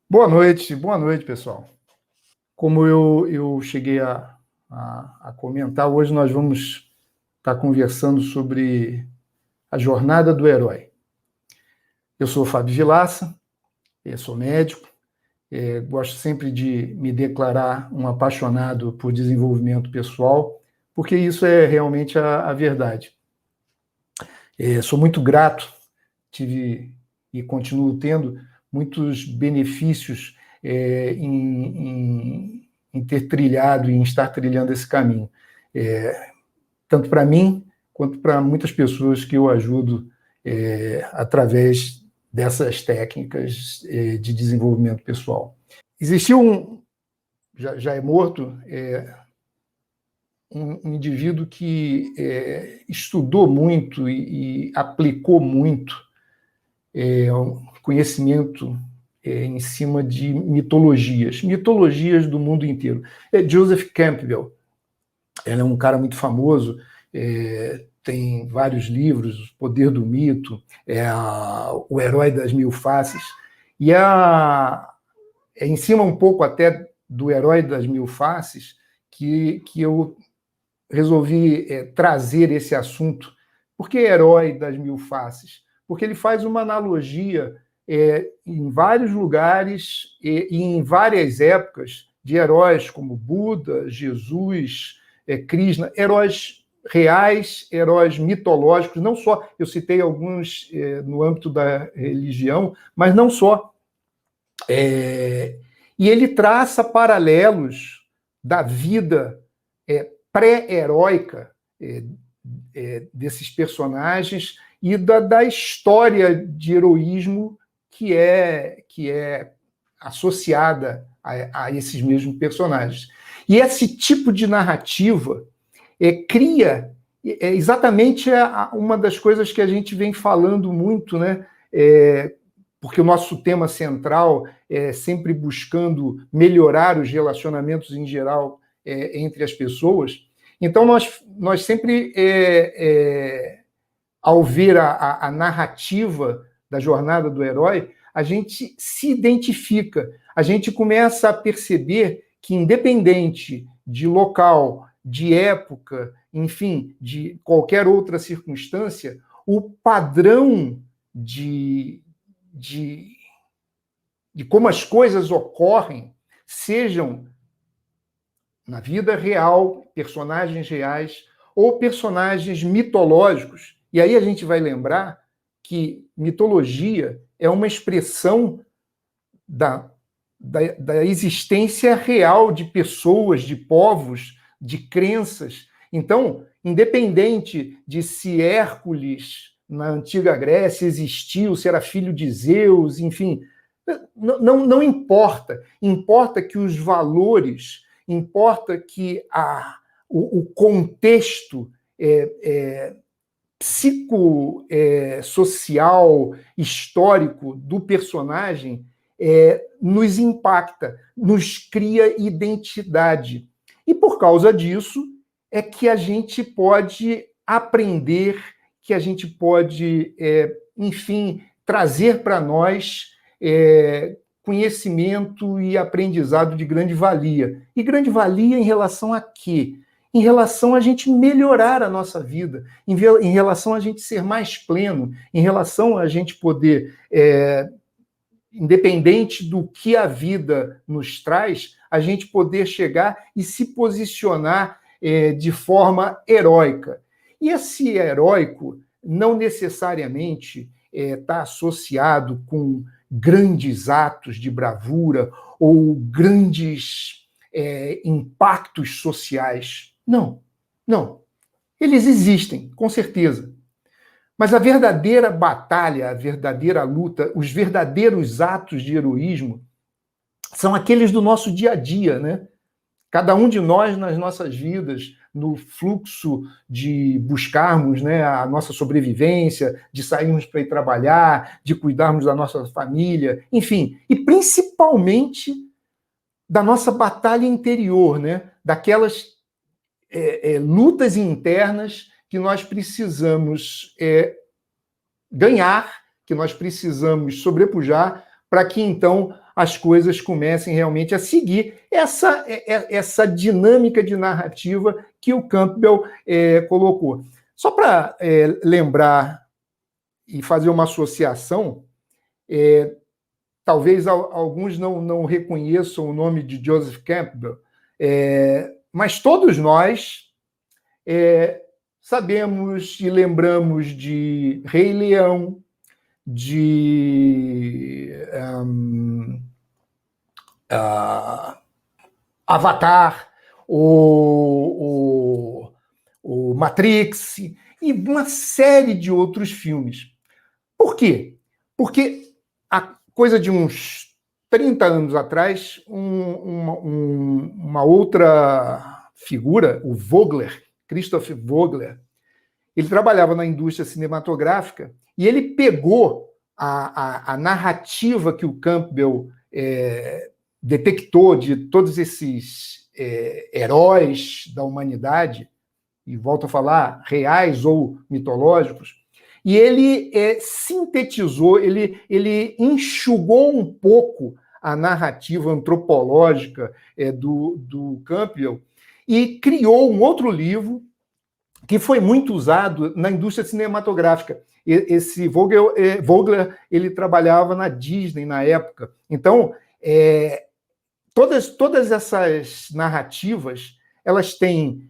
Boa noite, pessoal. Como eu cheguei a comentar, hoje nós vamos estar conversando sobre a jornada do herói. Eu sou o Fábio Vilaça, sou médico, gosto sempre de me declarar um apaixonado por desenvolvimento pessoal, porque isso é realmente a verdade. Sou muito grato, tive e continuo tendo muitos benefícios em ter trilhado e em estar trilhando esse caminho. Tanto para mim, quanto para muitas pessoas que eu ajudo através dessas técnicas de desenvolvimento pessoal. Existiu já é morto, um indivíduo que estudou muito e aplicou muito um conhecimento em cima de mitologias do mundo inteiro. Joseph Campbell, ele é um cara muito famoso, tem vários livros, O Poder do Mito, O Herói das Mil Faces, e em cima um pouco até do Herói das Mil Faces que eu resolvi trazer esse assunto. Por que Herói das Mil Faces? Porque ele faz uma analogia em vários lugares e em várias épocas de heróis como Buda, Jesus, Krishna, heróis reais, heróis mitológicos, não só, eu citei alguns no âmbito da religião, mas não só. E ele traça paralelos da vida pré-heróica desses personagens e da história de heroísmo que é associada a esses mesmos personagens. E esse tipo de narrativa cria exatamente uma das coisas que a gente vem falando muito, né? Porque o nosso tema central é sempre buscando melhorar os relacionamentos em geral entre as pessoas. Então, nós sempre, ao ver a narrativa da jornada do herói, a gente se identifica, a gente começa a perceber que, independente de local, de época, enfim, de qualquer outra circunstância, o padrão de como as coisas ocorrem, sejam na vida real, personagens reais, ou personagens mitológicos. E aí a gente vai lembrar que mitologia é uma expressão da existência real de pessoas, de povos, de crenças. Então, independente de se Hércules, na antiga Grécia, existiu, se era filho de Zeus, enfim, não importa. Importa que os valores, importa que o contexto psicossocial, histórico do personagem nos impacta, nos cria identidade. E por causa disso é que a gente pode aprender, que a gente pode, enfim, trazer para nós conhecimento e aprendizado de grande valia. E grande valia em relação a quê? Em relação a gente melhorar a nossa vida, em relação a gente ser mais pleno, em relação a gente poder, independente do que a vida nos traz, a gente poder chegar e se posicionar de forma heróica. E esse heróico não necessariamente está associado com grandes atos de bravura ou grandes impactos sociais. Não. Eles existem, com certeza. Mas a verdadeira batalha, a verdadeira luta, os verdadeiros atos de heroísmo são aqueles do nosso dia a dia, né? Cada um de nós, nas nossas vidas, no fluxo de buscarmos, né, a nossa sobrevivência, de sairmos para ir trabalhar, de cuidarmos da nossa família, enfim, e principalmente da nossa batalha interior, né, daquelas lutas internas que nós precisamos ganhar, que nós precisamos sobrepujar, para que então as coisas comecem realmente a seguir essa dinâmica de narrativa que o Campbell colocou. Só para lembrar e fazer uma associação, talvez alguns não reconheçam o nome de Joseph Campbell, mas todos nós sabemos e lembramos de Rei Leão, de Avatar, o Matrix e uma série de outros filmes. Por quê? Porque há coisa de uns 30 anos atrás, uma outra figura, o Vogler, Christoph Vogler, ele trabalhava na indústria cinematográfica e ele pegou a narrativa que o Campbell detectou de todos esses heróis da humanidade, e volto a falar, reais ou mitológicos, e ele sintetizou, ele enxugou um pouco a narrativa antropológica do Campbell e criou um outro livro que foi muito usado na indústria cinematográfica. Esse Vogler, ele trabalhava na Disney na época. Então, todas essas narrativas, elas têm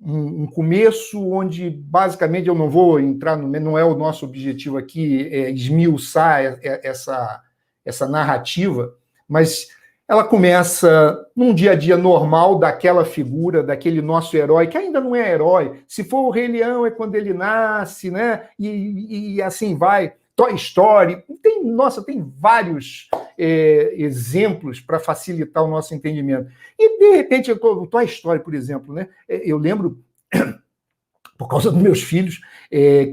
um começo onde, basicamente, eu não vou entrar, não é o nosso objetivo aqui esmiuçar essa narrativa, mas ela começa num dia a dia normal daquela figura, daquele nosso herói, que ainda não é herói. Se for o Rei Leão, é quando ele nasce, né? E assim vai. Toy Story, tem vários exemplos para facilitar o nosso entendimento. E, de repente, o Toy Story, por exemplo, né? Eu lembro, por causa dos meus filhos,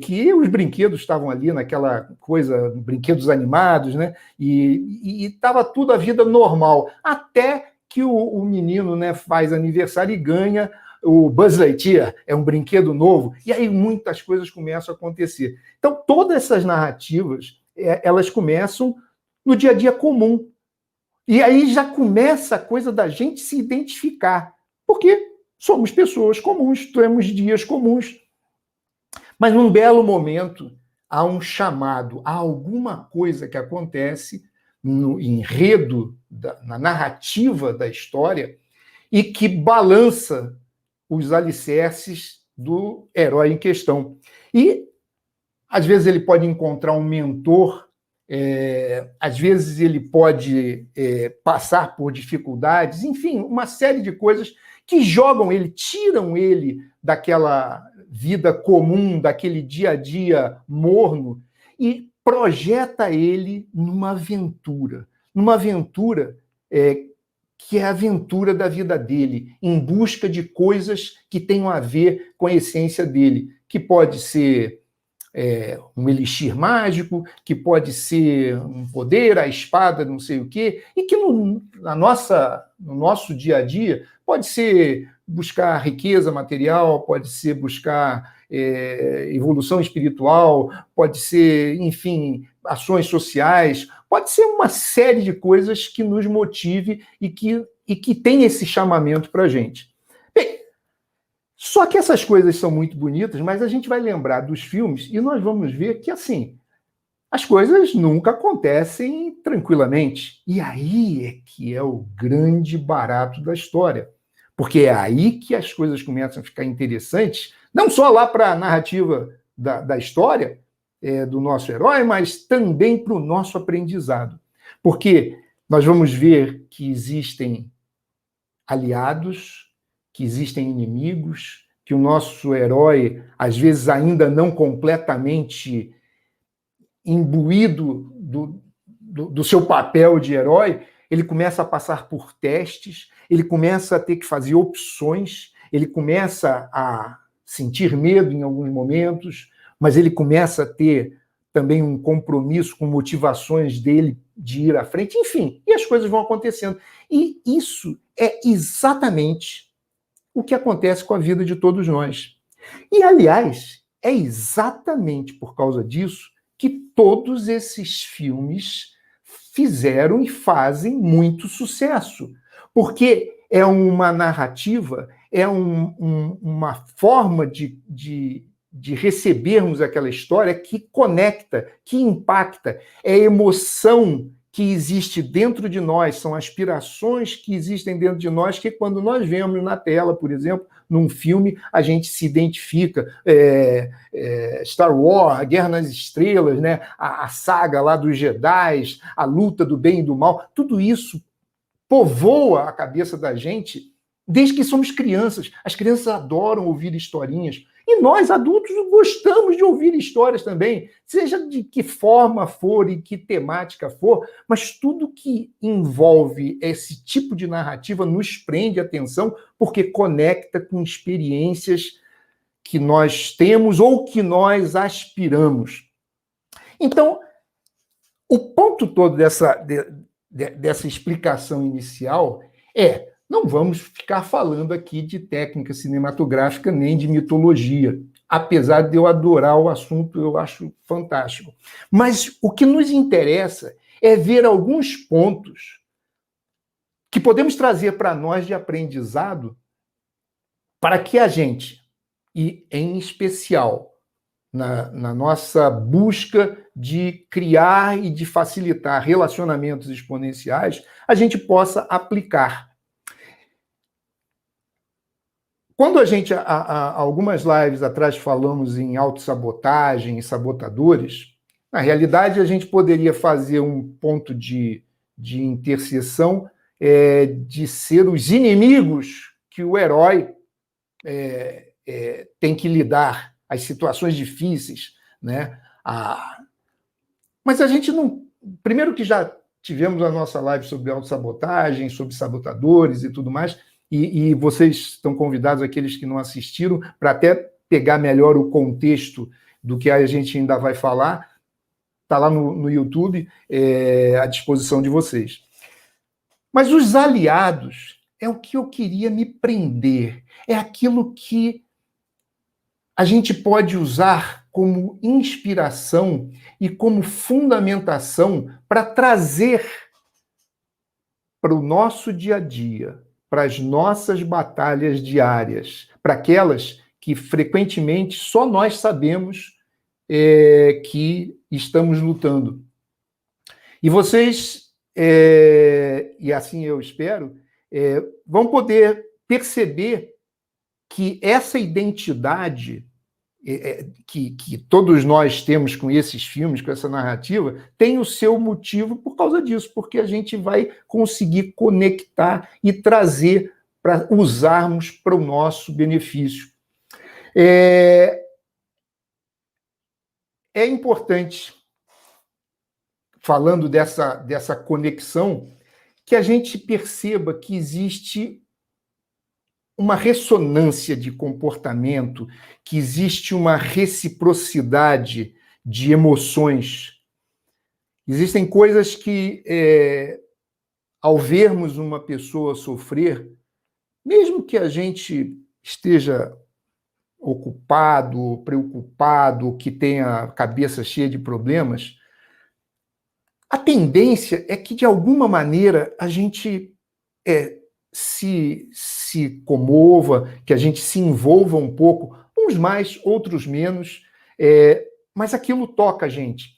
que os brinquedos estavam ali naquela coisa, brinquedos animados, né? E estava tudo a vida normal, até que o menino, né, faz aniversário e ganha o Buzz Lightyear, é um brinquedo novo, e aí muitas coisas começam a acontecer. Então, todas essas narrativas, elas começam no dia a dia comum. E aí já começa a coisa da gente se identificar, porque somos pessoas comuns, temos dias comuns. Mas num belo momento, há um chamado, há alguma coisa que acontece no enredo, na narrativa da história, e que balança os alicerces do herói em questão. E, às vezes, ele pode encontrar um mentor, às vezes ele pode passar por dificuldades, enfim, uma série de coisas que jogam ele, tiram ele daquela vida comum, daquele dia a dia morno, e projeta ele numa aventura que é a aventura da vida dele, em busca de coisas que tenham a ver com a essência dele, que pode ser um elixir mágico, que pode ser um poder, a espada, não sei o quê, e que no nosso dia a dia pode ser buscar riqueza material, pode ser buscar evolução espiritual, pode ser, enfim, ações sociais, pode ser uma série de coisas que nos motive e que tem esse chamamento para a gente. Bem, só que essas coisas são muito bonitas, mas a gente vai lembrar dos filmes e nós vamos ver que, assim, as coisas nunca acontecem tranquilamente. E aí é que é o grande barato da história. Porque é aí que as coisas começam a ficar interessantes, não só lá para a narrativa da história, do nosso herói, mas também para o nosso aprendizado. Porque nós vamos ver que existem aliados, que existem inimigos, que o nosso herói, às vezes ainda não completamente imbuído do seu papel de herói, ele começa a passar por testes, ele começa a ter que fazer opções, ele começa a sentir medo em alguns momentos, mas ele começa a ter também um compromisso com motivações dele de ir à frente, enfim, e as coisas vão acontecendo. E isso é exatamente o que acontece com a vida de todos nós. E, aliás, é exatamente por causa disso que todos esses filmes fizeram e fazem muito sucesso, porque é uma narrativa, é uma forma de recebermos aquela história que conecta, que impacta, é emoção que existe dentro de nós, são aspirações que existem dentro de nós, que quando nós vemos na tela, por exemplo, num filme, a gente se identifica. Star Wars, a Guerra nas Estrelas, né? a saga lá dos Jedi, a luta do bem e do mal, tudo isso povoa a cabeça da gente desde que somos crianças. As crianças adoram ouvir historinhas. E nós, adultos, gostamos de ouvir histórias também, seja de que forma for e que temática for, mas tudo que envolve esse tipo de narrativa nos prende a atenção porque conecta com experiências que nós temos ou que nós aspiramos. Então, o ponto todo dessa explicação inicial é: não vamos ficar falando aqui de técnica cinematográfica nem de mitologia, apesar de eu adorar o assunto, eu acho fantástico. Mas o que nos interessa é ver alguns pontos que podemos trazer para nós de aprendizado para que a gente, e em especial na nossa busca de criar e de facilitar relacionamentos exponenciais, a gente possa aplicar. Quando a gente, há algumas lives atrás, falamos em autossabotagem e sabotadores, na realidade a gente poderia fazer um ponto de interseção de ser os inimigos que o herói tem que lidar, as situações difíceis, né? Mas a gente não... Primeiro que já tivemos a nossa live sobre autossabotagem, sobre sabotadores e tudo mais, e vocês estão convidados, aqueles que não assistiram, para até pegar melhor o contexto do que a gente ainda vai falar. Está lá no YouTube, à disposição de vocês. Mas os aliados é o que eu queria me prender, é aquilo que a gente pode usar como inspiração e como fundamentação para trazer para o nosso dia a dia, para as nossas batalhas diárias, para aquelas que frequentemente só nós sabemos que estamos lutando. E vocês, e assim eu espero, vão poder perceber que essa identidade que todos nós temos com esses filmes, com essa narrativa, tem o seu motivo por causa disso, porque a gente vai conseguir conectar e trazer para usarmos para o nosso benefício. É importante, falando dessa conexão, que a gente perceba que existe uma ressonância de comportamento, que existe uma reciprocidade de emoções. Existem coisas que, ao vermos uma pessoa sofrer, mesmo que a gente esteja ocupado, preocupado, que tenha a cabeça cheia de problemas, a tendência é que, de alguma maneira, a gente se comova, que a gente se envolva um pouco, uns mais, outros menos, mas aquilo toca a gente.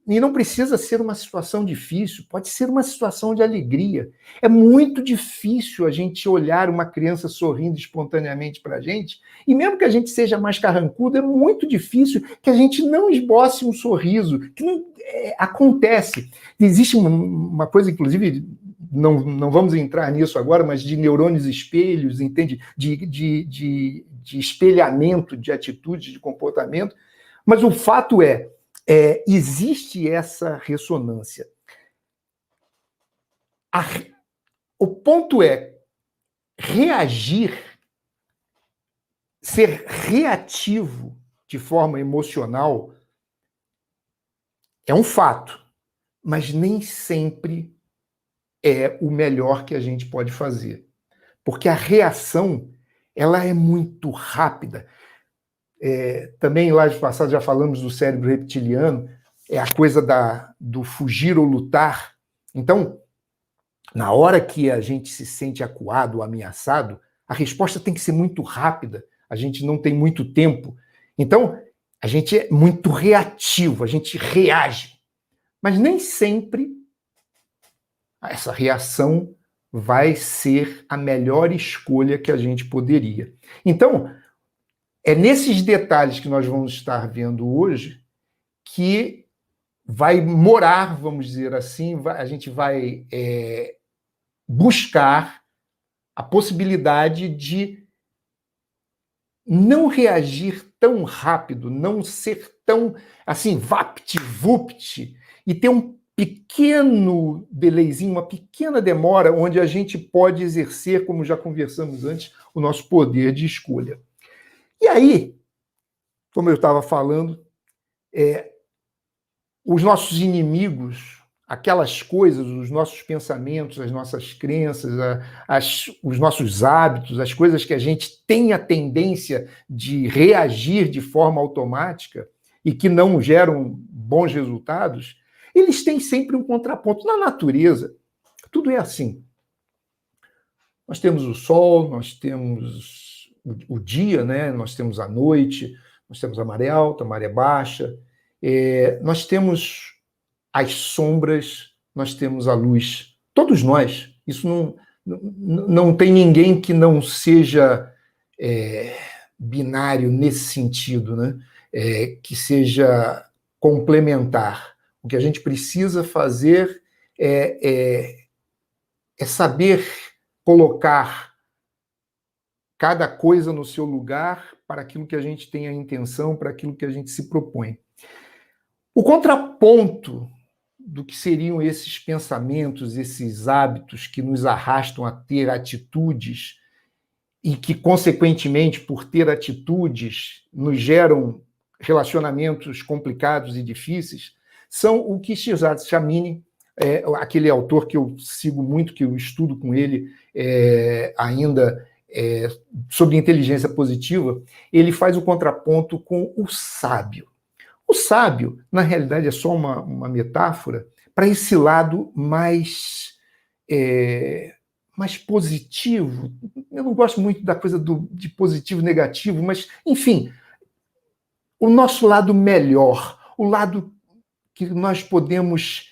E não precisa ser uma situação difícil, pode ser uma situação de alegria. É muito difícil a gente olhar uma criança sorrindo espontaneamente para a gente, e mesmo que a gente seja mais carrancudo, é muito difícil que a gente não esboce um sorriso, que não acontece. Existe uma coisa, inclusive, não vamos entrar nisso agora, mas de neurônios espelhos, entende? De espelhamento de atitudes, de comportamento. Mas o fato existe essa ressonância. O ponto é reagir, ser reativo de forma emocional é um fato, mas nem sempre é o melhor que a gente pode fazer. Porque a reação, ela é muito rápida. Também, lá de passado, já falamos do cérebro reptiliano, é a coisa do fugir ou lutar. Então, na hora que a gente se sente acuado ou ameaçado, a resposta tem que ser muito rápida, a gente não tem muito tempo. Então, a gente é muito reativo, a gente reage. Mas nem sempre essa reação vai ser a melhor escolha que a gente poderia. Então, é nesses detalhes que nós vamos estar vendo hoje que vai morar, vamos dizer assim, a gente vai buscar a possibilidade de não reagir tão rápido, não ser tão assim, vapt-vupt, e ter um pequeno delayzinho, uma pequena demora, onde a gente pode exercer, como já conversamos antes, o nosso poder de escolha. E aí, como eu estava falando, os nossos inimigos, aquelas coisas, os nossos pensamentos, as nossas crenças, os nossos hábitos, as coisas que a gente tem a tendência de reagir de forma automática e que não geram bons resultados, eles têm sempre um contraponto. Na natureza, tudo é assim. Nós temos o sol, nós temos o dia, né? Nós temos a noite, nós temos a maré alta, a maré baixa, nós temos as sombras, nós temos a luz. Todos nós. Isso não tem ninguém que não seja binário nesse sentido, né? Que seja complementar. O que a gente precisa fazer é saber colocar cada coisa no seu lugar para aquilo que a gente tem a intenção, para aquilo que a gente se propõe. O contraponto do que seriam esses pensamentos, esses hábitos que nos arrastam a ter atitudes e que, consequentemente, por ter atitudes, nos geram relacionamentos complicados e difíceis, são o que Shirzad Chamine, aquele autor que eu sigo muito, que eu estudo com ele ainda sobre inteligência positiva, ele faz o contraponto com o sábio. O sábio, na realidade, é só uma metáfora para esse lado mais positivo. Eu não gosto muito da coisa de positivo e negativo, mas, enfim, o nosso lado melhor, o lado que nós podemos,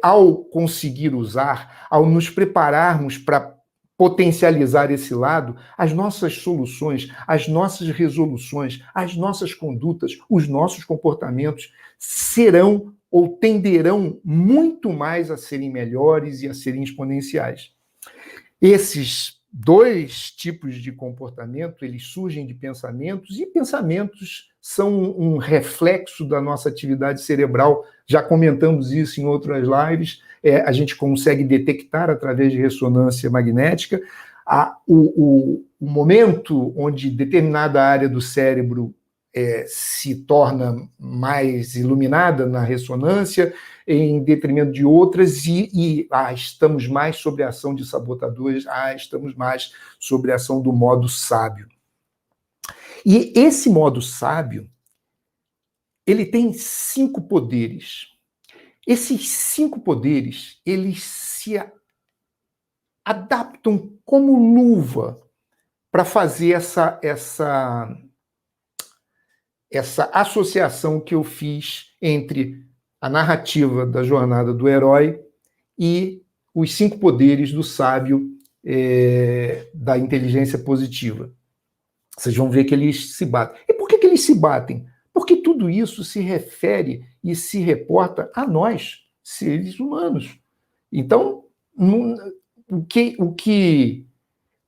ao conseguir usar, ao nos prepararmos para potencializar esse lado, as nossas soluções, as nossas resoluções, as nossas condutas, os nossos comportamentos serão ou tenderão muito mais a serem melhores e a serem exponenciais. Esses dois tipos de comportamento, eles surgem de pensamentos, e pensamentos são um reflexo da nossa atividade cerebral. Já comentamos isso em outras lives. A gente consegue detectar através de ressonância magnética o momento onde determinada área do cérebro se torna mais iluminada na ressonância, em detrimento de outras, e estamos mais sobre a ação de sabotadores, estamos mais sobre a ação do modo sábio. E esse modo sábio, ele tem 5 poderes. Esses 5 poderes, eles se adaptam como luva para fazer essa associação que eu fiz entre a narrativa da jornada do herói e os 5 poderes do sábio da inteligência positiva. Vocês vão ver que eles se batem. E por que eles se batem? Porque tudo isso se refere e se reporta a nós, seres humanos. Então, o que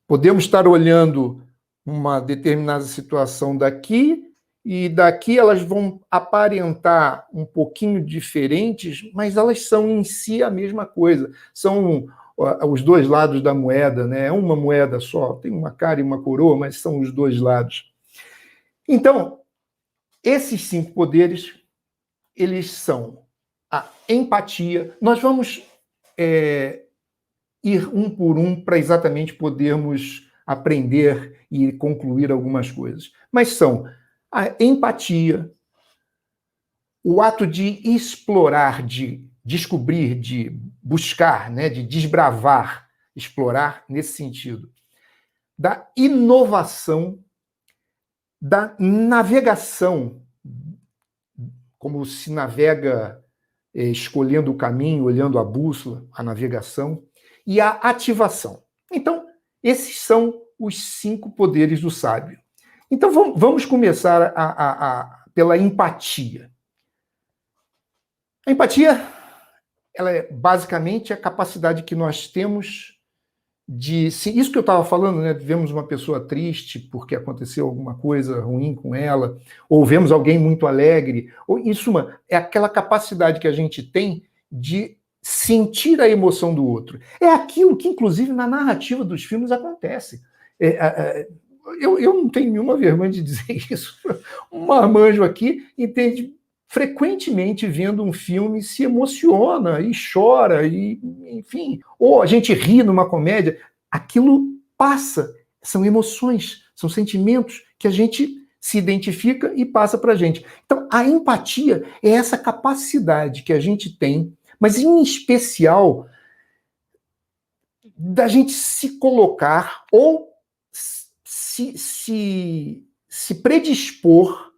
podemos estar olhando uma determinada situação daqui, e daqui elas vão aparentar um pouquinho diferentes, mas elas são em si a mesma coisa. São os dois lados da moeda, né? É uma moeda só, tem uma cara e uma coroa, mas são os dois lados. Então, esses 5 poderes, eles são a empatia. Nós vamos ir um por um para exatamente podermos aprender e concluir algumas coisas. Mas são a empatia, o ato de explorar, de descobrir, de buscar, né, de desbravar, explorar nesse sentido. Da inovação, da navegação, como se navega escolhendo o caminho, olhando a bússola, a navegação, e a ativação. Então, esses são os 5 poderes do sábio. Então, vamos começar pela empatia. A empatia, ela é basicamente a capacidade que nós temos de... Isso que eu estava falando, né? Vemos uma pessoa triste porque aconteceu alguma coisa ruim com ela, ou vemos alguém muito alegre. Ou isso é aquela capacidade que a gente tem de sentir a emoção do outro. É aquilo que, inclusive, na narrativa dos filmes acontece. Eu não tenho nenhuma vergonha de dizer isso. Um marmanjo aqui entende frequentemente vendo um filme se emociona e chora, e, enfim, ou a gente ri numa comédia, aquilo passa, são emoções, são sentimentos que a gente se identifica e passa para a gente. Então, a empatia é essa capacidade que a gente tem, mas em especial da gente se colocar ou se predispor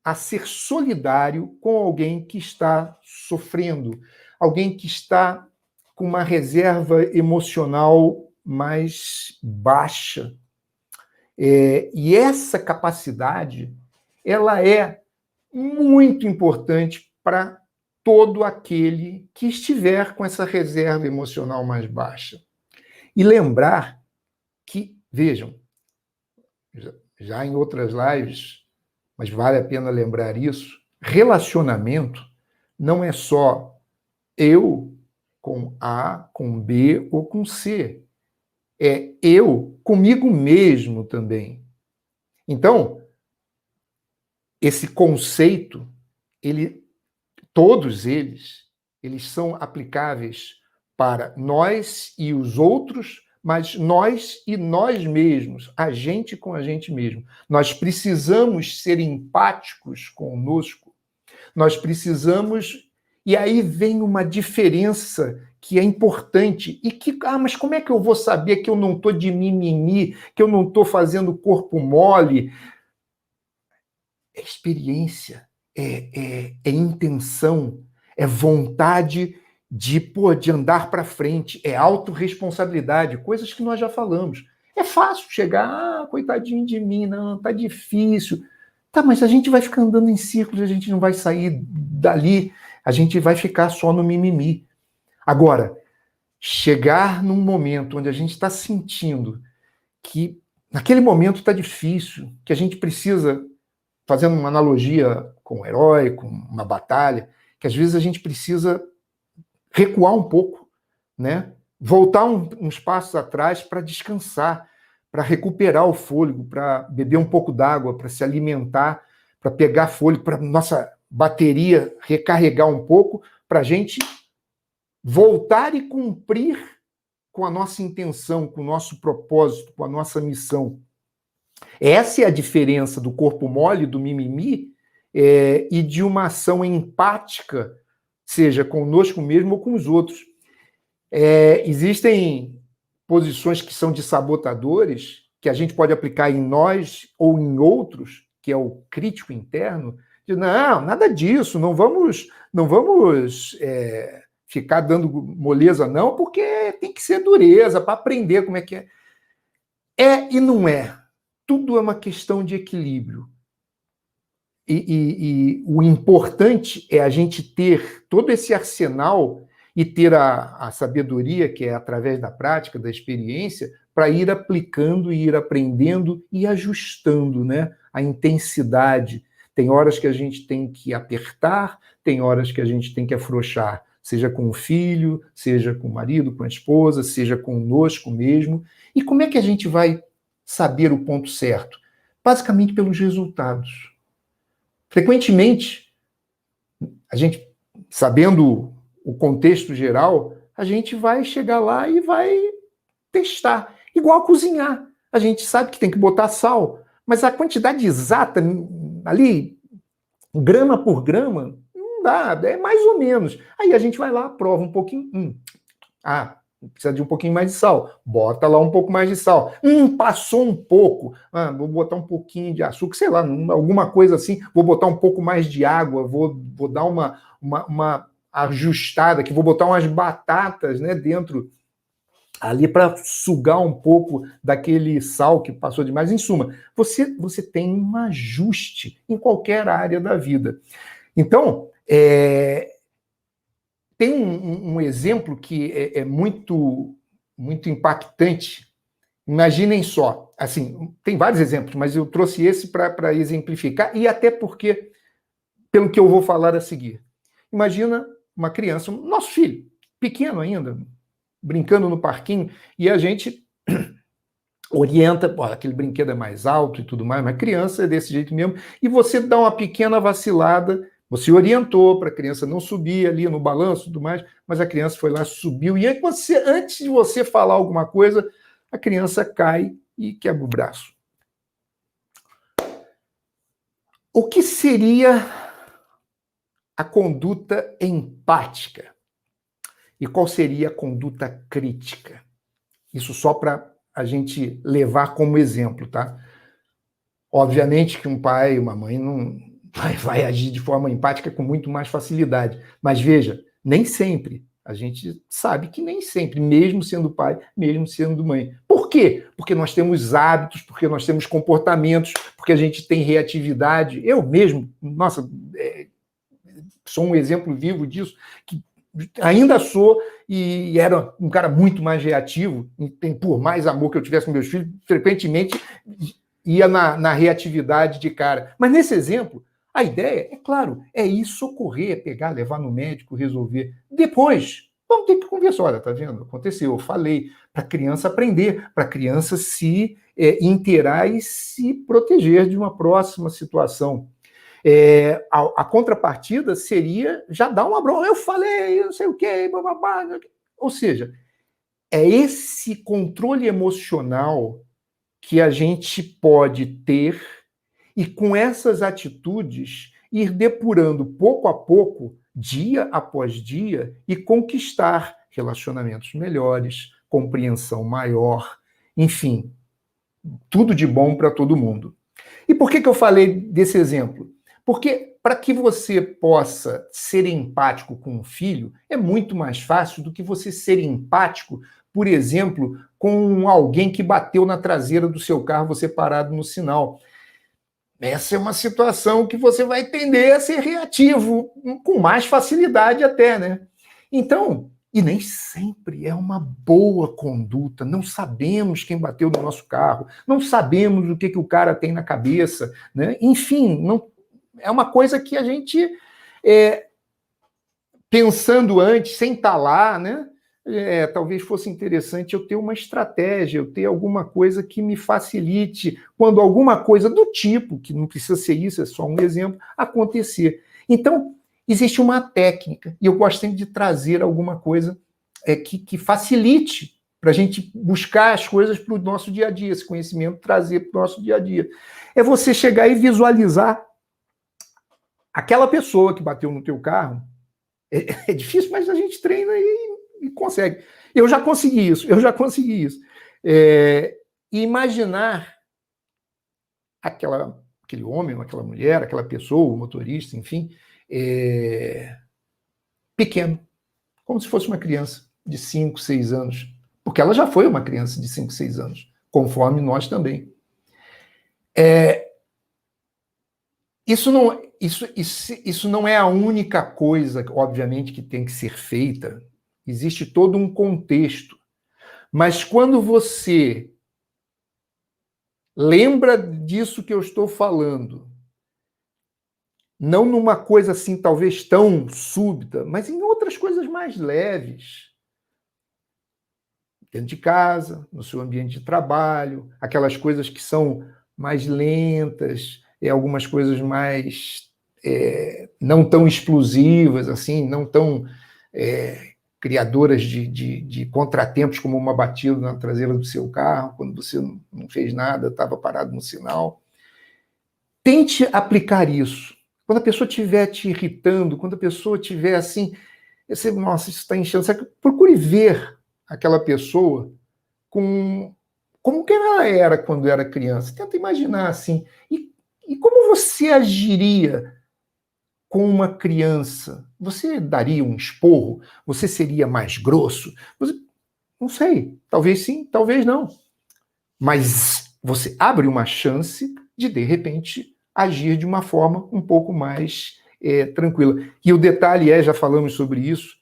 a ser solidário com alguém que está sofrendo, alguém que está com uma reserva emocional mais baixa. E essa capacidade, ela é muito importante para todo aquele que estiver com essa reserva emocional mais baixa. E lembrar que, vejam, já em outras lives, mas vale a pena lembrar isso, relacionamento não é só eu com A, com B ou com C. É eu comigo mesmo também. Então, esse conceito, todos eles são aplicáveis para nós e os outros, mas nós e nós mesmos, a gente com a gente mesmo. Nós precisamos ser empáticos conosco. Nós precisamos... E aí vem uma diferença que é importante. E que, mas como é que eu vou saber que eu não estou de mimimi, que eu não estou fazendo corpo mole? É experiência, é intenção, é vontade de andar para frente, é autorresponsabilidade, coisas que nós já falamos. É fácil chegar, coitadinho de mim, não, tá difícil. Tá, mas a gente vai ficar andando em círculos, a gente não vai sair dali, a gente vai ficar só no mimimi. Agora, chegar num momento onde a gente está sentindo que naquele momento está difícil, que a gente precisa, fazendo uma analogia com o herói, com uma batalha, que às vezes a gente precisa recuar um pouco, né? Voltar uns passos atrás para descansar, para recuperar o fôlego, para beber um pouco d'água, para se alimentar, para pegar fôlego, para nossa bateria recarregar um pouco, para a gente voltar e cumprir com a nossa intenção, com o nosso propósito, com a nossa missão. Essa é a diferença do corpo mole, do mimimi, e de uma ação empática, seja conosco mesmo ou com os outros. Existem posições que são de sabotadores, que a gente pode aplicar em nós ou em outros, que é o crítico interno, de não, nada disso, não vamos ficar dando moleza não, porque tem que ser dureza para aprender como é que é. É e não é. Tudo é uma questão de equilíbrio. E o importante é a gente ter todo esse arsenal e ter a sabedoria, que é através da prática, da experiência, para ir aplicando, ir aprendendo e ajustando, né, a intensidade. Tem horas que a gente tem que apertar, tem horas que a gente tem que afrouxar, seja com o filho, seja com o marido, com a esposa, seja conosco mesmo. E como é que a gente vai saber o ponto certo? Basicamente pelos resultados. Frequentemente, a gente, sabendo o contexto geral, a gente vai chegar lá e vai testar. Igual cozinhar. A gente sabe que tem que botar sal, mas a quantidade exata ali, grama por grama, não dá, é mais ou menos. Aí a gente vai lá, prova um pouquinho. Precisa de um pouquinho mais de sal. Bota lá um pouco mais de sal. Passou um pouco. Vou botar um pouquinho de açúcar, sei lá, alguma coisa assim. Vou botar um pouco mais de água. Vou dar uma ajustada, que vou botar umas batatas, né, dentro ali para sugar um pouco daquele sal que passou demais. Em suma, você tem um ajuste em qualquer área da vida. Então, tem um exemplo que é muito, muito impactante. Imaginem só, assim, tem vários exemplos, mas eu trouxe esse para exemplificar, e até porque, pelo que eu vou falar a seguir. Imagina uma criança, nosso filho, pequeno ainda, brincando no parquinho, e a gente orienta, aquele brinquedo é mais alto e tudo mais, mas criança é desse jeito mesmo, e você dá uma pequena vacilada, você orientou para a criança não subir ali no balanço e tudo mais, mas a criança foi lá, subiu, e aí antes de você falar alguma coisa, a criança cai e quebra o braço. O que seria a conduta empática? E qual seria a conduta crítica? Isso só para a gente levar como exemplo, tá? Obviamente que um pai, uma mãe não vai agir de forma empática com muito mais facilidade. Mas veja, nem sempre. A gente sabe que nem sempre, mesmo sendo pai, mesmo sendo mãe. Por quê? Porque nós temos hábitos, porque nós temos comportamentos, porque a gente tem reatividade. Eu mesmo, nossa, sou um exemplo vivo disso, que ainda sou e era um cara muito mais reativo, por mais amor que eu tivesse com meus filhos, frequentemente ia na reatividade de cara. Mas nesse exemplo, a ideia, é claro, é ir socorrer, é pegar, levar no médico, resolver. Depois, vamos ter que conversar. Olha, tá vendo? Aconteceu, eu falei, para a criança aprender, para a criança se inteirar e se proteger de uma próxima situação. A contrapartida seria já dar uma bronca. Eu falei, não sei o quê, bababá. Ou seja, é esse controle emocional que a gente pode ter e com essas atitudes ir depurando pouco a pouco, dia após dia, e conquistar relacionamentos melhores, compreensão maior, enfim, tudo de bom para todo mundo. E por que eu falei desse exemplo? Porque para que você possa ser empático com o filho, é muito mais fácil do que você ser empático, por exemplo, com alguém que bateu na traseira do seu carro, você parado no sinal. Essa é uma situação que você vai tender a ser reativo, com mais facilidade até, né? Então, e nem sempre é uma boa conduta. Não sabemos quem bateu no nosso carro, não sabemos o que o cara tem na cabeça, né? Enfim, não, é uma coisa que a gente, pensando antes, sem estar lá, né? Talvez fosse interessante eu ter uma estratégia, eu ter alguma coisa que me facilite quando alguma coisa do tipo, que não precisa ser isso, é só um exemplo, acontecer. Então, existe uma técnica, e eu gosto sempre de trazer alguma coisa que facilite para a gente buscar as coisas para o nosso dia a dia, esse conhecimento trazer para o nosso dia a dia. É você chegar e visualizar aquela pessoa que bateu no teu carro. É difícil, mas a gente treina e consegue. Eu já consegui isso. Imaginar aquele homem, aquela mulher, aquela pessoa, o motorista, enfim, pequeno, como se fosse uma criança de 5, 6 anos, porque ela já foi uma criança de 5, 6 anos, conforme nós também. Isso não é a única coisa, obviamente, que tem que ser feita. Existe todo um contexto. Mas quando você lembra disso que eu estou falando, não numa coisa assim, talvez tão súbita, mas em outras coisas mais leves, dentro de casa, no seu ambiente de trabalho, aquelas coisas que são mais lentas, algumas coisas mais não tão explosivas, assim, não tão criadoras de contratempos, como uma batida na traseira do seu carro, quando você não fez nada, estava parado no sinal. Tente aplicar isso. Quando a pessoa estiver te irritando, quando a pessoa estiver assim, você, nossa, isso está enchendo. Você procure ver aquela pessoa como que ela era quando era criança. Tenta imaginar assim. E como você agiria com uma criança? Você daria um esporro? Você seria mais grosso? Não sei. Talvez sim, talvez não. Mas você abre uma chance de repente, agir de uma forma um pouco mais tranquila. E o detalhe já falamos sobre isso,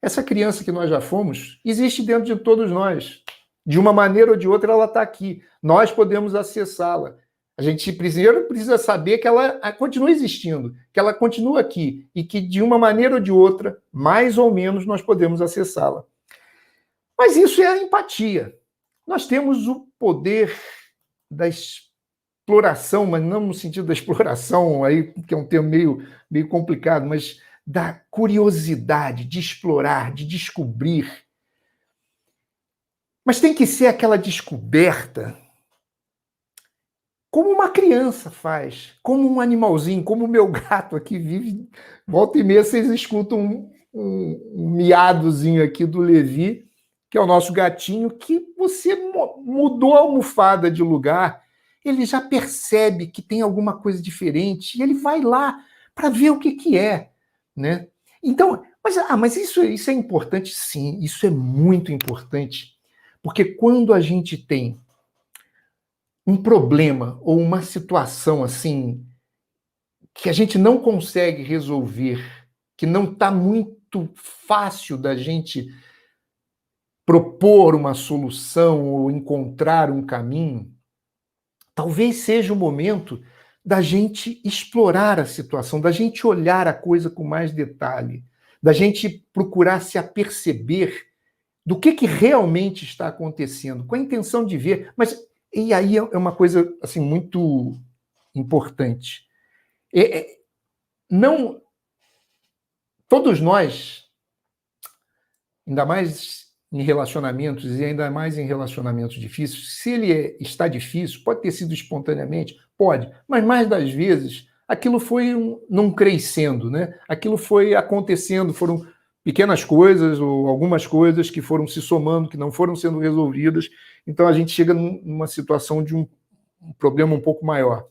essa criança que nós já fomos, existe dentro de todos nós. De uma maneira ou de outra, ela está aqui. Nós podemos acessá-la. A gente primeiro precisa saber que ela continua existindo, que ela continua aqui e que, de uma maneira ou de outra, mais ou menos, nós podemos acessá-la. Mas isso é a empatia. Nós temos o poder da exploração, mas não no sentido da exploração, aí, que é um termo meio complicado, mas da curiosidade, de explorar, de descobrir. Mas tem que ser aquela descoberta como uma criança faz, como um animalzinho, como o meu gato aqui vive. Volta e meia vocês escutam um miadozinho aqui do Levi, que é o nosso gatinho, que você mudou a almofada de lugar, ele já percebe que tem alguma coisa diferente e ele vai lá para ver o que é, né? Então, mas isso é importante, sim, isso é muito importante, porque quando a gente tem um problema ou uma situação assim que a gente não consegue resolver, que não está muito fácil da gente propor uma solução ou encontrar um caminho, talvez seja o momento da gente explorar a situação, da gente olhar a coisa com mais detalhe, da gente procurar se aperceber do que realmente está acontecendo, com a intenção de ver. Mas e aí é uma coisa assim muito importante. Não todos nós, ainda mais em relacionamentos e ainda mais em relacionamentos difíceis, se ele está difícil, pode ter sido espontaneamente, pode, mas mais das vezes aquilo foi não crescendo, né? Aquilo foi acontecendo, foram pequenas coisas ou algumas coisas que foram se somando, que não foram sendo resolvidas, então a gente chega numa situação de um problema um pouco maior.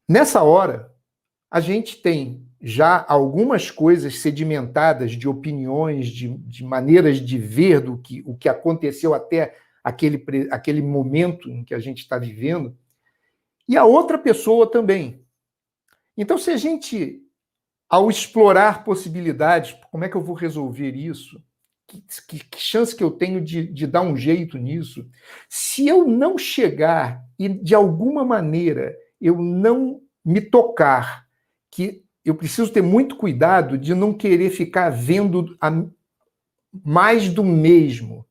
Nessa hora, a gente tem já algumas coisas sedimentadas de opiniões, de maneiras de ver o que aconteceu até aquele momento em que a gente está vivendo, e a outra pessoa também. Então, se a gente, ao explorar possibilidades, como é que eu vou resolver isso? Que chance que eu tenho de dar um jeito nisso? Se eu não chegar e, de alguma maneira, eu não me tocar, que eu preciso ter muito cuidado de não querer ficar vendo mais do mesmo.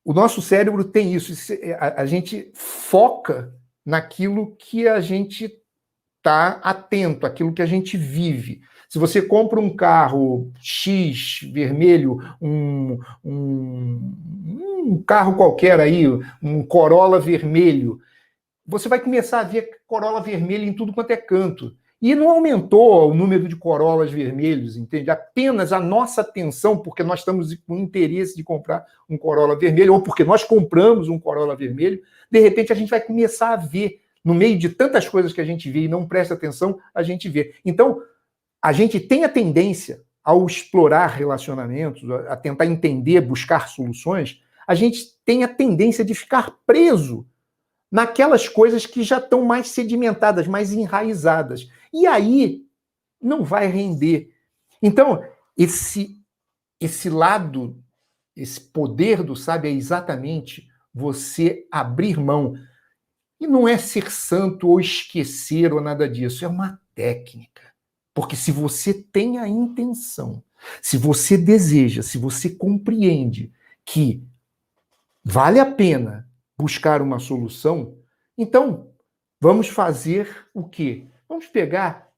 O nosso cérebro tem isso. A gente foca naquilo que a gente está atento, aquilo que a gente vive. Se você compra um carro X vermelho, um carro qualquer aí, um Corolla vermelho, você vai começar a ver Corolla vermelha em tudo quanto é canto. E não aumentou o número de Corollas vermelhos, entende? Apenas a nossa atenção, porque nós estamos com interesse de comprar um Corolla vermelho, ou porque nós compramos um Corolla vermelho, de repente a gente vai começar a ver, no meio de tantas coisas que a gente vê e não presta atenção, a gente vê. Então, a gente tem a tendência, ao explorar relacionamentos, a tentar entender, buscar soluções, a gente tem a tendência de ficar preso naquelas coisas que já estão mais sedimentadas, mais enraizadas. E aí não vai render. Então, esse lado, esse poder do sábio é exatamente você abrir mão. E não é ser santo ou esquecer ou nada disso, é uma técnica. Porque se você tem a intenção, se você deseja, se você compreende que vale a pena buscar uma solução, então vamos fazer o quê? Vamos pegar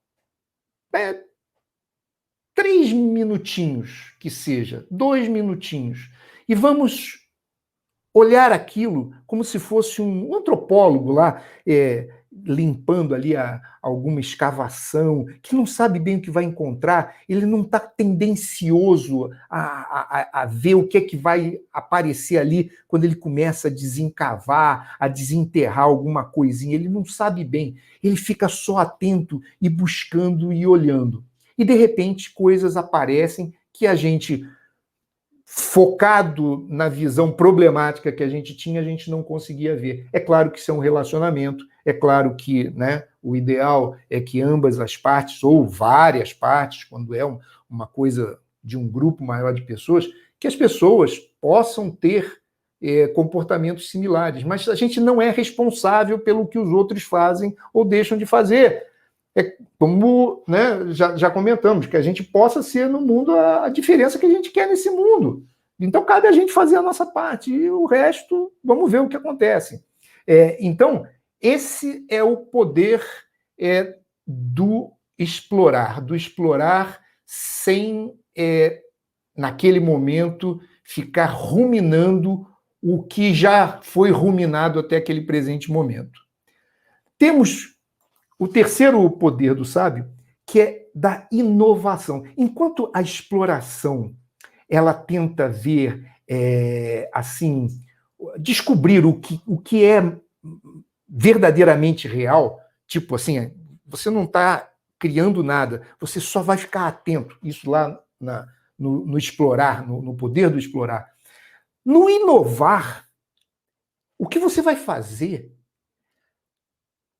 3 minutinhos, que seja, 2 minutinhos, e vamos olhar aquilo como se fosse um antropólogo lá, limpando ali alguma escavação, que não sabe bem o que vai encontrar, ele não está tendencioso a ver o que é que vai aparecer ali quando ele começa a desencavar, a desenterrar alguma coisinha, ele não sabe bem, ele fica só atento e buscando e olhando. E, de repente, coisas aparecem que a gente, focado na visão problemática que a gente não conseguia ver. É claro que isso é um relacionamento, é claro que, né, o ideal é que ambas as partes, ou várias partes, quando é uma coisa de um grupo maior de pessoas, que as pessoas possam ter comportamentos similares, mas a gente não é responsável pelo que os outros fazem ou deixam de fazer. É como, né, já comentamos, que a gente possa ser no mundo a diferença que a gente quer nesse mundo. Então, cabe a gente fazer a nossa parte e o resto, vamos ver o que acontece. Então, esse é o poder do explorar sem, naquele momento, ficar ruminando o que já foi ruminado até aquele presente momento. Temos o terceiro poder do sábio, que é da inovação. Enquanto a exploração ela tenta ver, assim, descobrir o que é verdadeiramente real, tipo assim, você não está criando nada, você só vai ficar atento, isso lá no explorar, no poder do explorar. No inovar, o que você vai fazer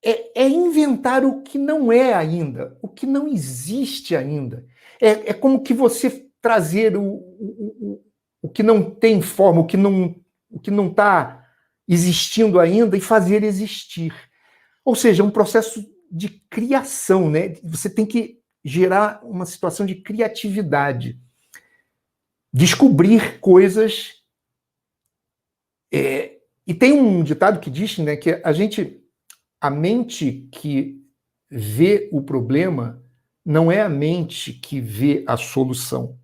é inventar o que não é ainda, o que não existe ainda. É como que você trazer o que não tem forma, o que não está existindo ainda e fazer existir. Ou seja, um processo de criação, né? Você tem que gerar uma situação de criatividade, descobrir coisas. E tem um ditado que diz, né, que a mente que vê o problema não é a mente que vê a solução.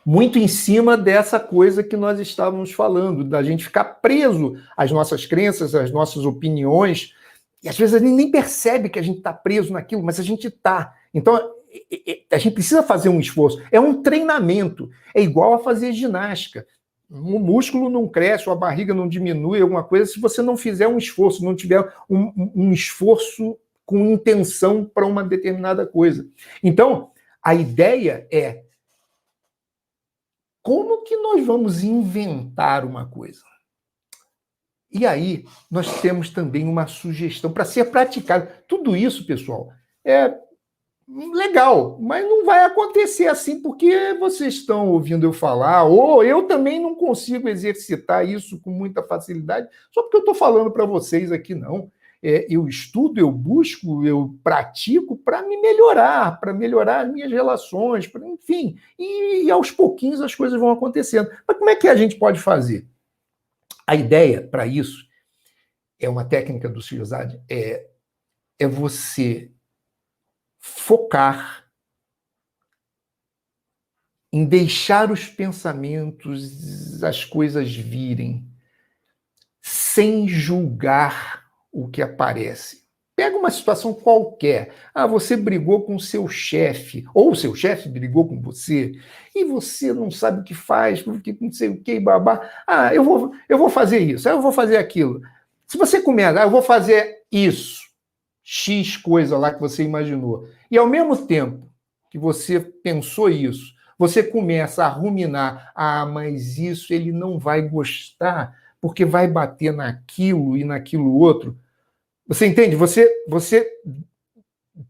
Muito em cima dessa coisa que nós estávamos falando, da gente ficar preso às nossas crenças, às nossas opiniões, e às vezes a gente nem percebe que a gente está preso naquilo, mas a gente está. Então, a gente precisa fazer um esforço. É um treinamento. É igual a fazer ginástica. O músculo não cresce, ou a barriga não diminui, alguma coisa, se você não fizer um esforço, não tiver um esforço com intenção para uma determinada coisa. Então, a ideia é como que nós vamos inventar uma coisa? E aí, nós temos também uma sugestão para ser praticado. Tudo isso, pessoal, é legal, mas não vai acontecer assim porque vocês estão ouvindo eu falar, ou eu também não consigo exercitar isso com muita facilidade, só porque eu estou falando para vocês aqui, não. Eu estudo, eu busco, eu pratico para me melhorar, para melhorar as minhas relações, enfim, e aos pouquinhos as coisas vão acontecendo. Mas como é que a gente pode fazer? A ideia para isso é uma técnica do Shirzad, é você focar em deixar os pensamentos, as coisas virem, sem julgar o que aparece. Pega uma situação qualquer. Você brigou com o seu chefe, ou o seu chefe brigou com você, e você não sabe o que faz, porque não sei o que, babá. Eu vou fazer isso, eu vou fazer aquilo. Se você começa, eu vou fazer isso, X coisa lá que você imaginou, e ao mesmo tempo que você pensou isso, você começa a ruminar, mas isso ele não vai gostar, porque vai bater naquilo e naquilo outro. Você entende? Você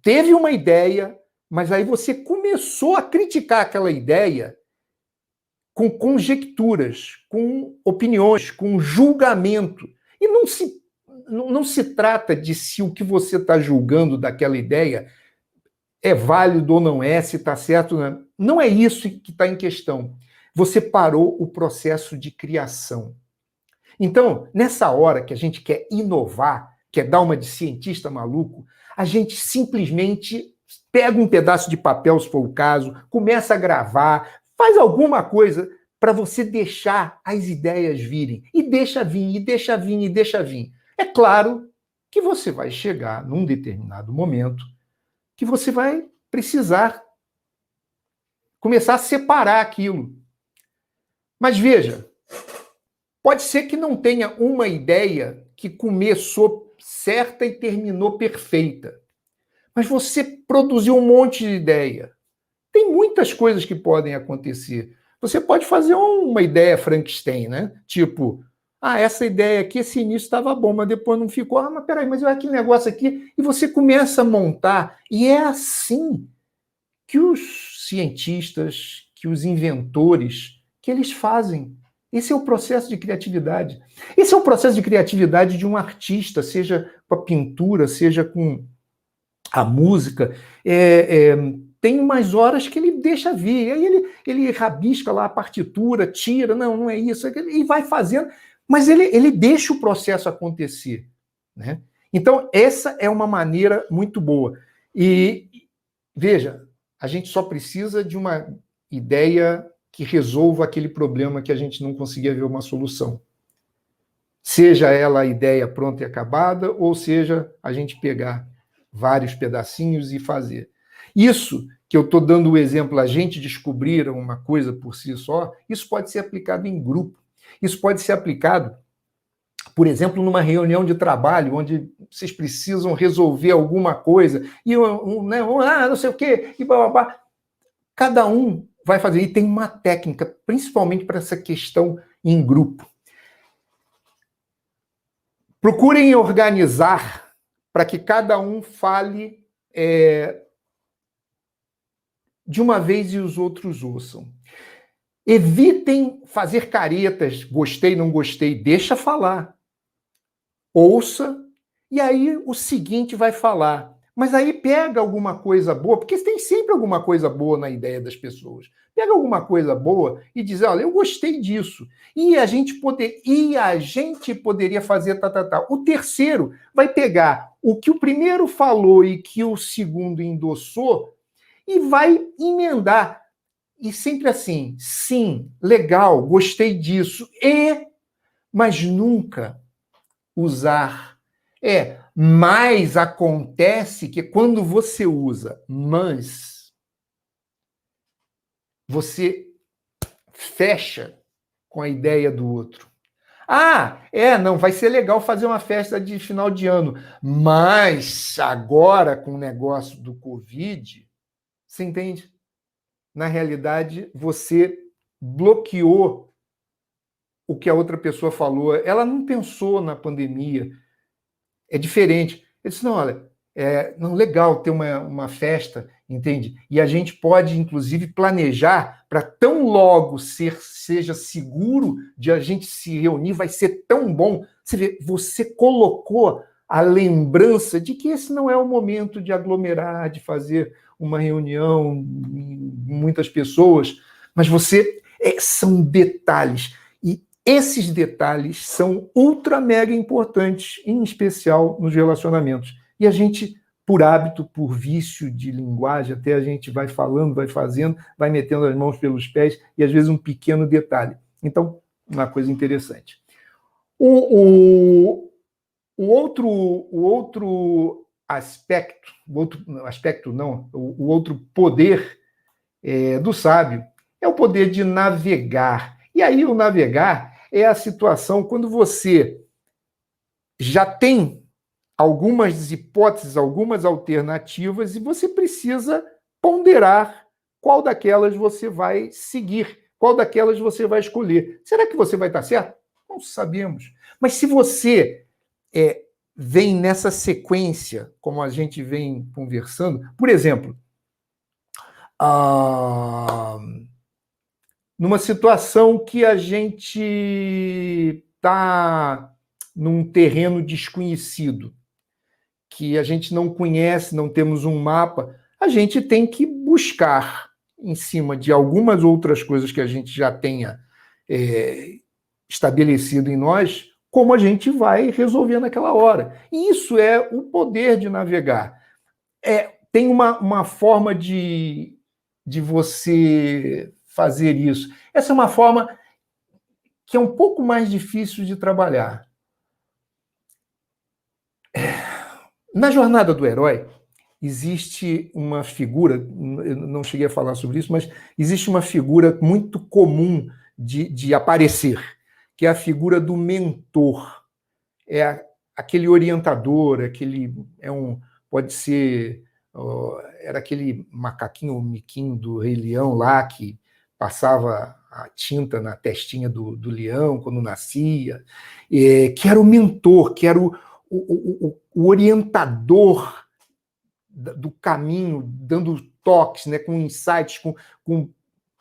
teve uma ideia, mas aí você começou a criticar aquela ideia com conjecturas, com opiniões, com julgamento. E não se trata de se o que você está julgando daquela ideia é válido ou não é, se está certo ou não. Não é isso que está em questão. Você parou o processo de criação. Então, nessa hora que a gente quer inovar, quer dar uma de cientista maluco, a gente simplesmente pega um pedaço de papel, se for o caso, começa a gravar, faz alguma coisa para você deixar as ideias virem. E deixa vir, e deixa vir, e deixa vir. É claro que você vai chegar num determinado momento que você vai precisar começar a separar aquilo. Mas veja, pode ser que não tenha uma ideia que começou certa e terminou perfeita. Mas você produziu um monte de ideia. Tem muitas coisas que podem acontecer. Você pode fazer uma ideia Frankenstein, né? Tipo, essa ideia aqui, esse início estava bom, mas depois não ficou. Mas peraí, mas aquele negócio aqui. E você começa a montar. E é assim que os cientistas, que os inventores, que eles fazem. Esse é o processo de criatividade. Esse é o processo de criatividade de um artista, seja com a pintura, seja com a música. Tem umas horas que ele deixa vir, aí ele rabisca lá a partitura, tira, não é isso, e vai fazendo, mas ele deixa o processo acontecer. Né? Então, essa é uma maneira muito boa. E, veja, a gente só precisa de uma ideia que resolva aquele problema que a gente não conseguia ver uma solução. Seja ela a ideia pronta e acabada, ou seja, a gente pegar vários pedacinhos e fazer. Isso que eu estou dando o exemplo, a gente descobrir uma coisa por si só, isso pode ser aplicado em grupo. Isso pode ser aplicado, por exemplo, numa reunião de trabalho, onde vocês precisam resolver alguma coisa, e não sei o quê, e blá, blá, blá. Cada um vai fazer, e tem uma técnica, principalmente para essa questão em grupo. Procurem organizar para que cada um fale de uma vez e os outros ouçam. Evitem fazer caretas, gostei, não gostei, deixa falar. Ouça, e aí o seguinte vai falar. Mas aí pega alguma coisa boa, porque tem sempre alguma coisa boa na ideia das pessoas. Pega alguma coisa boa e diz, olha, eu gostei disso. E a gente poderia fazer tá. O terceiro vai pegar o que o primeiro falou e que o segundo endossou e vai emendar. E sempre assim, sim, legal, gostei disso. Mas nunca usar. Mas acontece que quando você usa mas, você fecha com a ideia do outro. Não, vai ser legal fazer uma festa de final de ano, mas agora com o negócio do Covid, você entende? Na realidade, você bloqueou o que a outra pessoa falou. Ela não pensou na pandemia. É diferente. Ele disse, não, olha, legal ter uma festa, entende? E a gente pode, inclusive, planejar para tão logo seja seguro de a gente se reunir, vai ser tão bom. Você vê, você colocou a lembrança de que esse não é o momento de aglomerar, de fazer uma reunião, muitas pessoas, mas são detalhes. E esses detalhes são ultra mega importantes, em especial nos relacionamentos. E a gente, por hábito, por vício de linguagem, até a gente vai falando, vai fazendo, vai metendo as mãos pelos pés, e às vezes um pequeno detalhe. Então, uma coisa interessante. O outro aspecto, o outro poder do sábio é o poder de navegar. E aí o navegar é a situação quando você já tem algumas hipóteses, algumas alternativas, e você precisa ponderar qual daquelas você vai seguir, qual daquelas você vai escolher. Será que você vai estar certo? Não sabemos. Mas se você vem nessa sequência, como a gente vem conversando, por exemplo, numa situação que a gente está num terreno desconhecido, que a gente não conhece, não temos um mapa, a gente tem que buscar, em cima de algumas outras coisas que a gente já tenha estabelecido em nós, como a gente vai resolver naquela hora. E isso é o poder de navegar. Tem uma forma de você fazer isso. Essa é uma forma que é um pouco mais difícil de trabalhar. Na jornada do herói, existe uma figura, eu não cheguei a falar sobre isso, mas existe uma figura muito comum de aparecer, que é a figura do mentor. Aquele orientador, pode ser, era aquele macaquinho ou miquinho do Rei Leão lá, que passava a tinta na testinha do leão quando nascia, que era o mentor, que era o orientador do caminho, dando toques, né, com insights,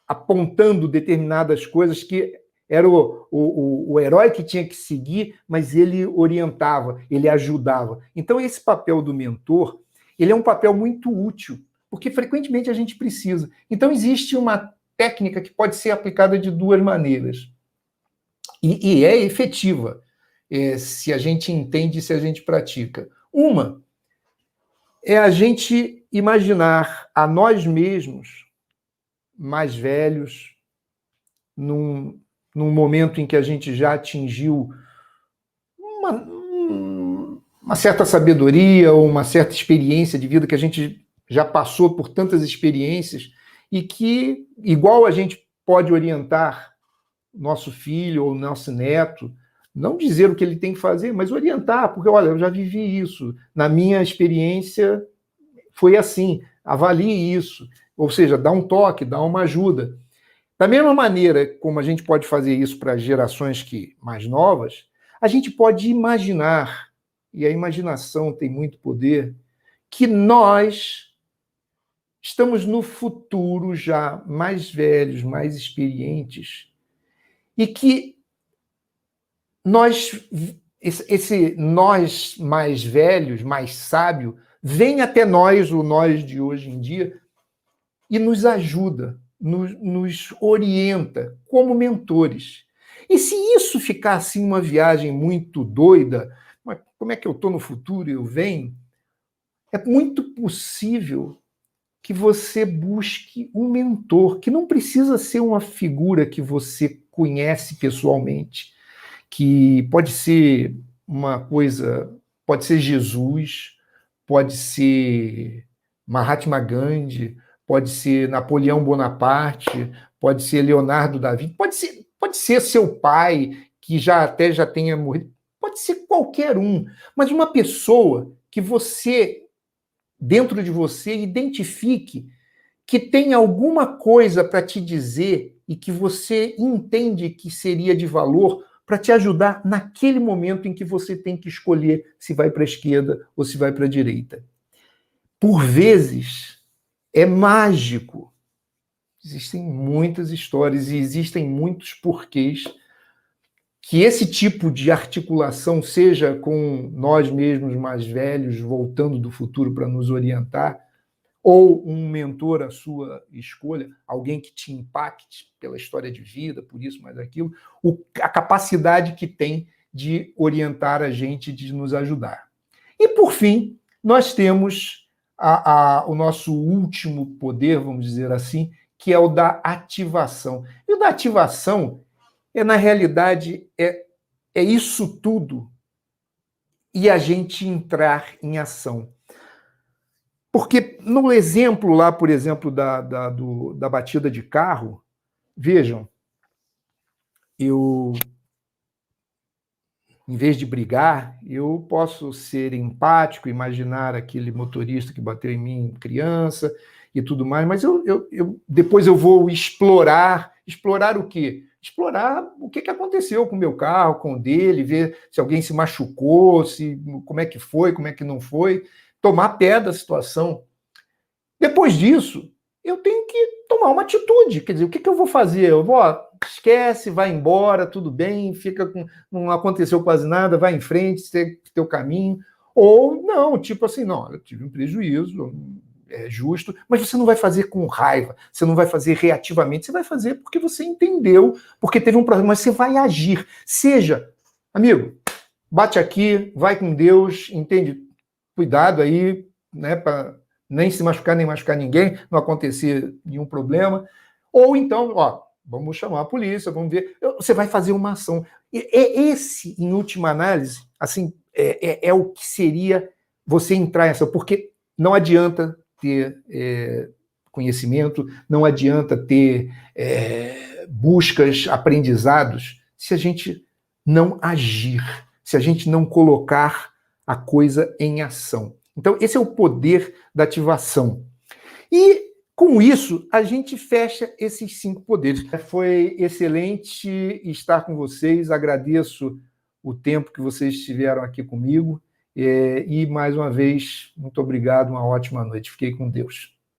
apontando determinadas coisas que era o herói que tinha que seguir, mas ele orientava, ele ajudava. Então, esse papel do mentor, ele é um papel muito útil, porque frequentemente a gente precisa. Então, existe uma técnica que pode ser aplicada de duas maneiras. E é efetiva, se a gente entende, se a gente pratica. Uma é a gente imaginar a nós mesmos mais velhos, num momento em que a gente já atingiu uma certa sabedoria ou uma certa experiência de vida, que a gente já passou por tantas experiências e que, igual a gente pode orientar nosso filho ou nosso neto, não dizer o que ele tem que fazer, mas orientar, porque, olha, eu já vivi isso, na minha experiência foi assim, avalie isso, ou seja, dá um toque, dá uma ajuda. Da mesma maneira como a gente pode fazer isso para gerações mais novas, a gente pode imaginar, e a imaginação tem muito poder, que nós estamos no futuro já mais velhos, mais experientes, e que esse nós mais velhos, mais sábio, vem até nós, o nós de hoje em dia, e nos ajuda, nos orienta como mentores. E se isso ficar assim uma viagem muito doida, mas como é que eu estou no futuro e eu venho? É muito possível que você busque um mentor, que não precisa ser uma figura que você conhece pessoalmente, que pode ser uma coisa, pode ser Jesus, pode ser Mahatma Gandhi, pode ser Napoleão Bonaparte, pode ser Leonardo da Vinci, pode ser seu pai, que já tenha morrido, pode ser qualquer um, mas uma pessoa que você, dentro de você, identifique que tem alguma coisa para te dizer e que você entende que seria de valor para te ajudar naquele momento em que você tem que escolher se vai para a esquerda ou se vai para a direita. Por vezes, é mágico. Existem muitas histórias e existem muitos porquês que esse tipo de articulação, seja com nós mesmos mais velhos, voltando do futuro para nos orientar, ou um mentor à sua escolha, alguém que te impacte pela história de vida, por isso, mais aquilo, a capacidade que tem de orientar a gente, de nos ajudar. E, por fim, nós temos o nosso último poder, vamos dizer assim, que é o da ativação. E o da ativação na realidade, é isso tudo e a gente entrar em ação. Porque no exemplo lá, por exemplo, da batida de carro, vejam, em vez de brigar, eu posso ser empático, imaginar aquele motorista que bateu em mim, criança, e tudo mais, mas depois eu vou explorar o quê? Explorar o que aconteceu com o meu carro, com o dele, ver se alguém se machucou, como é que foi, como é que não foi, tomar pé da situação. Depois disso, eu tenho que tomar uma atitude. Quer dizer, o que eu vou fazer? Eu vou, esquece, vai embora, tudo bem, não aconteceu quase nada, vai em frente, segue o teu caminho. Ou não, tipo assim, não, eu tive um prejuízo, é justo, mas você não vai fazer com raiva, você não vai fazer reativamente, você vai fazer porque você entendeu, porque teve um problema, mas você vai agir. Seja, amigo, bate aqui, vai com Deus, entende? Cuidado aí, né, para nem se machucar, nem machucar ninguém, não acontecer nenhum problema. Ou então, vamos chamar a polícia, vamos ver. Você vai fazer uma ação. Esse, em última análise, assim, é o que seria você entrar nessa, porque não adianta ter conhecimento, não adianta ter buscas, aprendizados, se a gente não agir, se a gente não colocar a coisa em ação. Então, esse é o poder da ativação. E, com isso, a gente fecha esses 5 poderes. Foi excelente estar com vocês, agradeço o tempo que vocês estiveram aqui comigo, e, mais uma vez, muito obrigado, uma ótima noite. Fiquei com Deus.